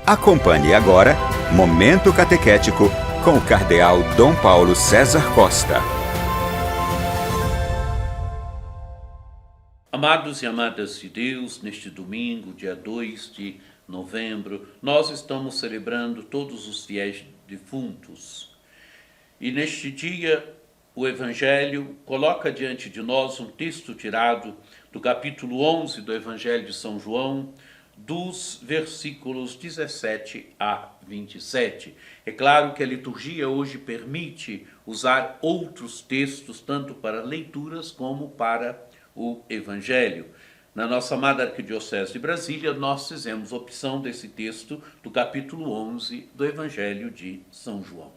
Acompanhe agora Momento Catequético com o Cardeal Dom Paulo César Costa. Amados e amadas de Deus, neste domingo, dia 2 de novembro, nós estamos celebrando todos os fiéis defuntos. E neste dia, o Evangelho coloca diante de nós um texto tirado do capítulo 11 do Evangelho de São João, dos versículos 17 a 27. É claro que a liturgia hoje permite usar outros textos, tanto para leituras como para o Evangelho. Na nossa amada Arquidiocese de Brasília, nós fizemos opção desse texto do capítulo 11 do Evangelho de São João.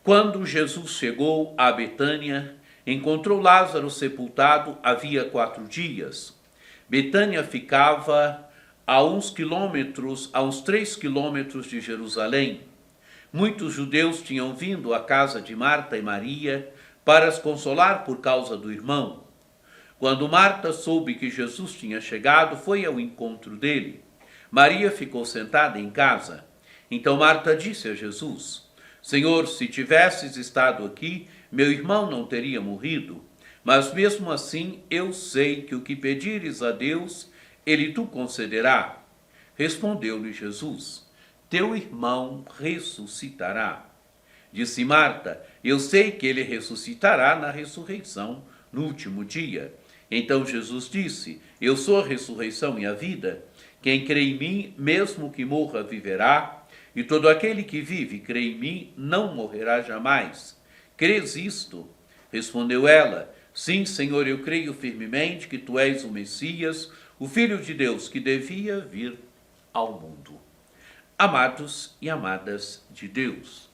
Quando Jesus chegou a Betânia, encontrou Lázaro sepultado havia 4 dias. Betânia ficava a uns 3 quilômetros de Jerusalém. Muitos judeus tinham vindo à casa de Marta e Maria para as consolar por causa do irmão. Quando Marta soube que Jesus tinha chegado, foi ao encontro dele. Maria ficou sentada em casa. Então Marta disse a Jesus: Senhor, se tivesses estado aqui, meu irmão não teria morrido. Mas mesmo assim eu sei que o que pedires a Deus, ele tu concederá. Respondeu-lhe Jesus: Teu irmão ressuscitará. Disse Marta: Eu sei que ele ressuscitará na ressurreição, no último dia. Então Jesus disse: Eu sou a ressurreição e a vida. Quem crê em mim, mesmo que morra, viverá. E todo aquele que vive e crê em mim, não morrerá jamais. Crês isto? Respondeu ela: Sim, Senhor, eu creio firmemente que tu és o Messias, o Filho de Deus, que devia vir ao mundo. Amados e amadas de Deus,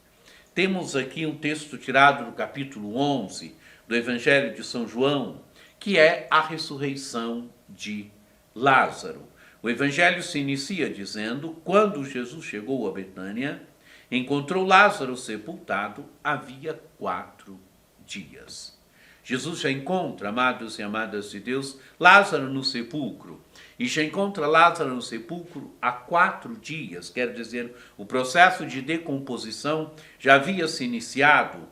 temos aqui um texto tirado do capítulo 11 do Evangelho de São João, que é a ressurreição de Lázaro. O Evangelho se inicia dizendo: quando Jesus chegou a Betânia, encontrou Lázaro sepultado havia 4 dias. Jesus já encontra, amados e amadas de Deus, Lázaro no sepulcro. E já encontra Lázaro no sepulcro há 4 dias. Quer dizer, o processo de decomposição já havia se iniciado.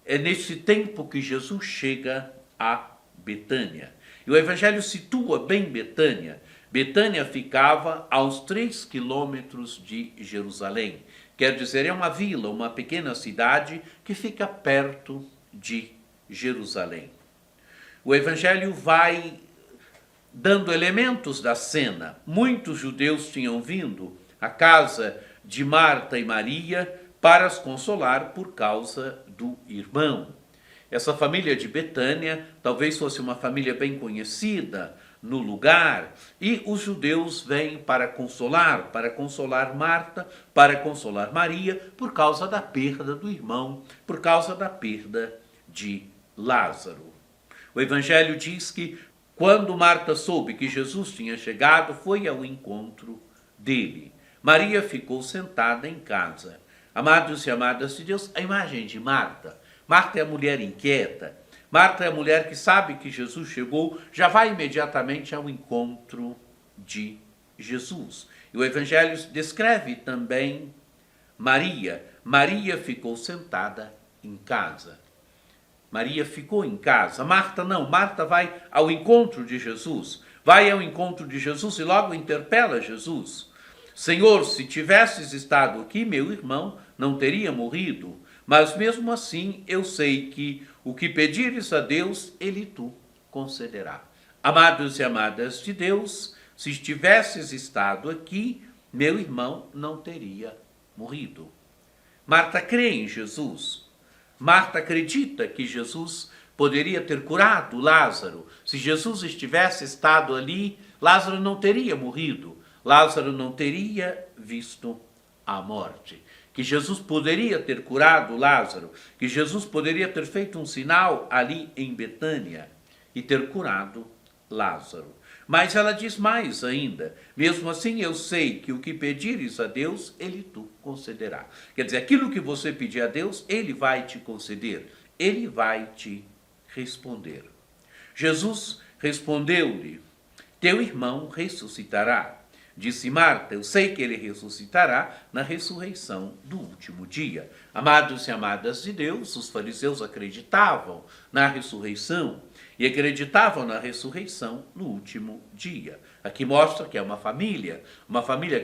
É nesse tempo que Jesus chega a Betânia. E o Evangelho situa bem Betânia. Betânia ficava a uns 3 quilômetros de Jerusalém. Quer dizer, é uma vila, uma pequena cidade que fica perto de Jerusalém. O Evangelho vai dando elementos da cena. Muitos judeus tinham vindo à casa de Marta e Maria para as consolar por causa do irmão. Essa família de Betânia talvez fosse uma família bem conhecida no lugar, e os judeus vêm para consolar Marta, para consolar Maria, por causa da perda do irmão, por causa da perda de Lázaro. O Evangelho diz que quando Marta soube que Jesus tinha chegado, foi ao encontro dele. Maria ficou sentada em casa. Amados e amadas de Deus, a imagem de Marta. Marta é a mulher inquieta. Marta é a mulher que sabe que Jesus chegou, já vai imediatamente ao encontro de Jesus. E o Evangelho descreve também Maria. Maria ficou sentada em casa. Maria ficou em casa. Marta não. Marta vai ao encontro de Jesus. Vai ao encontro de Jesus e logo interpela Jesus. Senhor, se tivesses estado aqui, meu irmão não teria morrido. Mas mesmo assim eu sei que o que pedires a Deus, ele tu concederá. Amados e amadas de Deus, se tivesses estado aqui, meu irmão não teria morrido. Marta crê em Jesus. Marta acredita que Jesus poderia ter curado Lázaro. Se Jesus estivesse estado ali, Lázaro não teria morrido. Lázaro não teria visto a morte. Que Jesus poderia ter curado Lázaro, que Jesus poderia ter feito um sinal ali em Betânia e ter curado Lázaro. Mas ela diz mais ainda: mesmo assim eu sei que o que pedires a Deus, ele tu concederá. Quer dizer, aquilo que você pedir a Deus, ele vai te conceder, ele vai te responder. Jesus respondeu-lhe: teu irmão ressuscitará. Disse Marta: eu sei que ele ressuscitará na ressurreição do último dia. Amados e amadas de Deus, os fariseus acreditavam na ressurreição e acreditavam na ressurreição no último dia. Aqui mostra que é uma família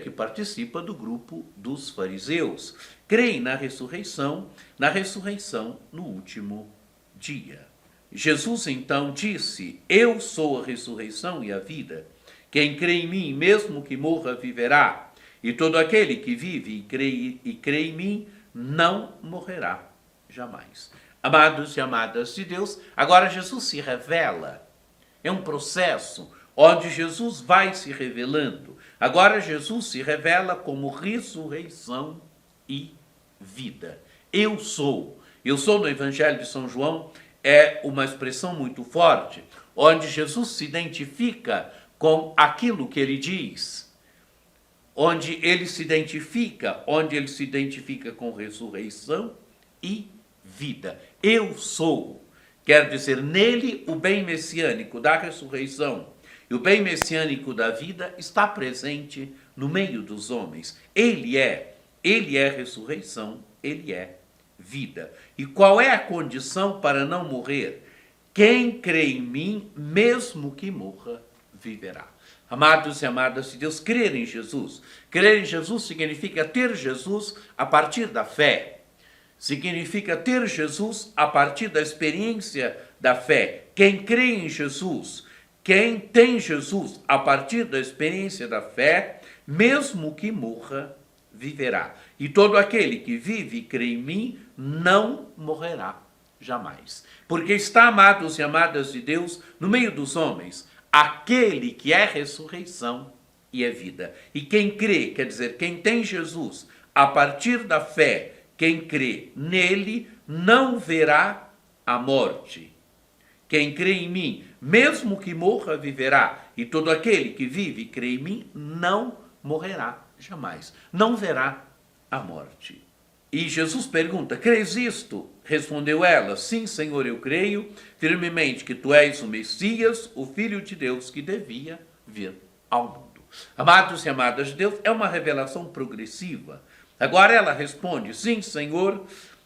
que participa do grupo dos fariseus. Creem na ressurreição no último dia. Jesus então disse: eu sou a ressurreição e a vida. Quem crê em mim, mesmo que morra, viverá. E todo aquele que vive e crê em mim, não morrerá jamais. Amados e amadas de Deus, agora Jesus se revela. É um processo onde Jesus vai se revelando. Agora Jesus se revela como ressurreição e vida. Eu sou no Evangelho de São João, é uma expressão muito forte, onde Jesus se identifica com aquilo que ele diz, onde ele se identifica com ressurreição e vida. Eu sou, quer dizer, nele o bem messiânico da ressurreição e o bem messiânico da vida está presente no meio dos homens. Ele é ressurreição, ele é vida. E qual é a condição para não morrer? Quem crê em mim, mesmo que morra, viverá. Amados e amadas de Deus, crer em Jesus. Crer em Jesus significa ter Jesus a partir da fé. Significa ter Jesus a partir da experiência da fé. Quem crê em Jesus, quem tem Jesus a partir da experiência da fé, mesmo que morra, viverá. E todo aquele que vive e crê em mim não morrerá jamais. Porque está, amados e amadas de Deus, no meio dos homens, aquele que é ressurreição e é vida. E quem crê, quer dizer, quem tem Jesus a partir da fé, quem crê nele, não verá a morte. Quem crê em mim, mesmo que morra, viverá. E todo aquele que vive e crê em mim, não morrerá jamais. Não verá a morte. E Jesus pergunta: crês isto? Respondeu ela: sim, Senhor, eu creio firmemente que tu és o Messias, o Filho de Deus que devia vir ao mundo. Amados e amadas de Deus, é uma revelação progressiva. Agora ela responde: sim, Senhor,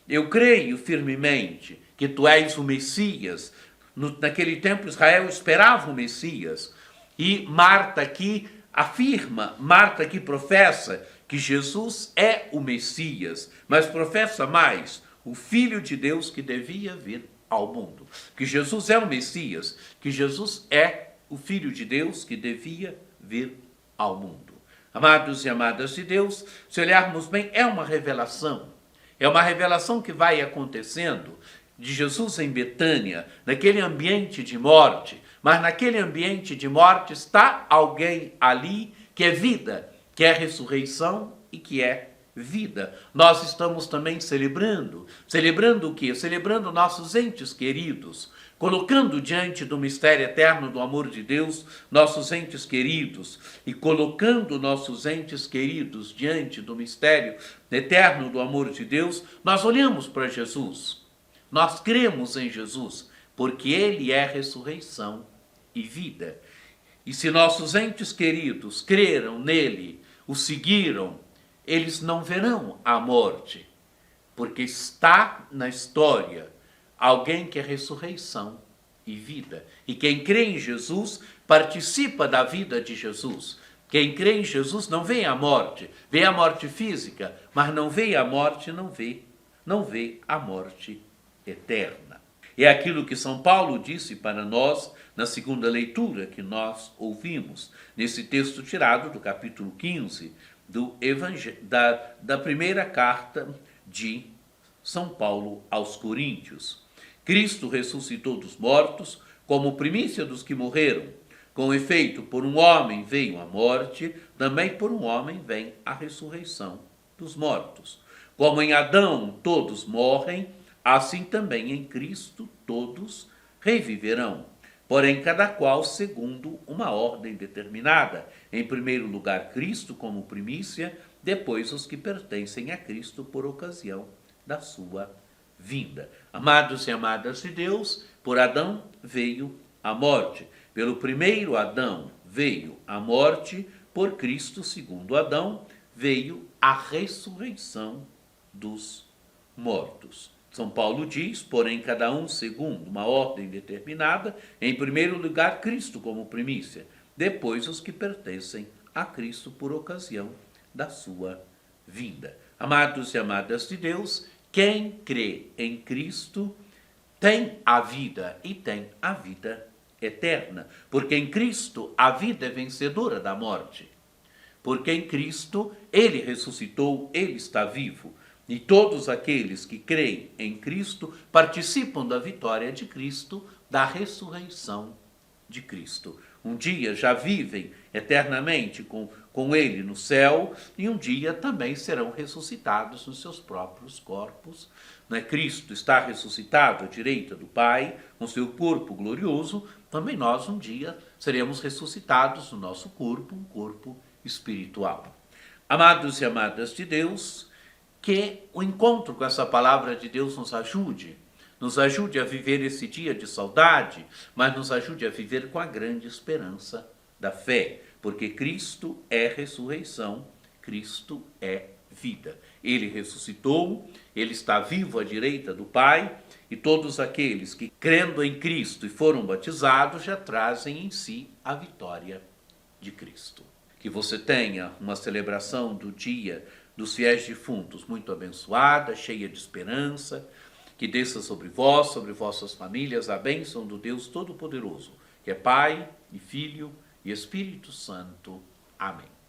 eu creio firmemente que tu és o Messias. Naquele tempo Israel esperava o Messias. E Marta aqui afirma, Marta aqui professa que Jesus é o Messias, mas professa mais, o Filho de Deus que devia vir ao mundo. Que Jesus é o Messias, que Jesus é o Filho de Deus que devia vir ao mundo. Amados e amadas de Deus, se olharmos bem, é uma revelação que vai acontecendo de Jesus em Betânia, naquele ambiente de morte, mas naquele ambiente de morte está alguém ali que é vida, que é ressurreição e que é vida. Nós estamos também celebrando o quê? Celebrando nossos entes queridos, colocando diante do mistério eterno do amor de Deus nossos entes queridos e colocando nossos entes queridos diante do mistério eterno do amor de Deus, nós olhamos para Jesus, nós cremos em Jesus, porque ele é ressurreição e vida. E se nossos entes queridos creram nele, o seguiram, eles não verão a morte, porque está na história alguém que é ressurreição e vida. E quem crê em Jesus participa da vida de Jesus. Quem crê em Jesus não vê a morte física, mas não vê a morte, não vê a morte eterna. É aquilo que São Paulo disse para nós na segunda leitura que nós ouvimos, nesse texto tirado do capítulo 15 da primeira carta de São Paulo aos Coríntios. Cristo ressuscitou dos mortos como primícia dos que morreram. Com efeito, por um homem veio a morte, também por um homem vem a ressurreição dos mortos. Como em Adão todos morrem, assim também em Cristo todos reviverão. Porém, cada qual segundo uma ordem determinada. Em primeiro lugar, Cristo como primícia, depois os que pertencem a Cristo por ocasião da sua vinda. Amados e amadas de Deus, por Adão veio a morte. Pelo primeiro Adão veio a morte, por Cristo, segundo Adão, veio a ressurreição dos mortos. São Paulo diz, porém, cada um segundo uma ordem determinada, em primeiro lugar Cristo como primícia, depois os que pertencem a Cristo por ocasião da sua vinda. Amados e amadas de Deus, quem crê em Cristo tem a vida e tem a vida eterna, porque em Cristo a vida é vencedora da morte. Porque em Cristo ele ressuscitou, ele está vivo. E todos aqueles que creem em Cristo participam da vitória de Cristo, da ressurreição de Cristo. Um dia já vivem eternamente com ele no céu e um dia também serão ressuscitados nos seus próprios corpos. Cristo está ressuscitado à direita do Pai, com seu corpo glorioso. Também nós um dia seremos ressuscitados no nosso corpo, um corpo espiritual. Amados e amadas de Deus, que o encontro com essa palavra de Deus nos ajude a viver esse dia de saudade, mas nos ajude a viver com a grande esperança da fé, porque Cristo é ressurreição, Cristo é vida. Ele ressuscitou, ele está vivo à direita do Pai, e todos aqueles que, crendo em Cristo e foram batizados, já trazem em si a vitória de Cristo. Que você tenha uma celebração do dia dos fiéis defuntos muito abençoada, cheia de esperança, que desça sobre vós, sobre vossas famílias, a bênção do Deus Todo-Poderoso, que é Pai e Filho e Espírito Santo. Amém.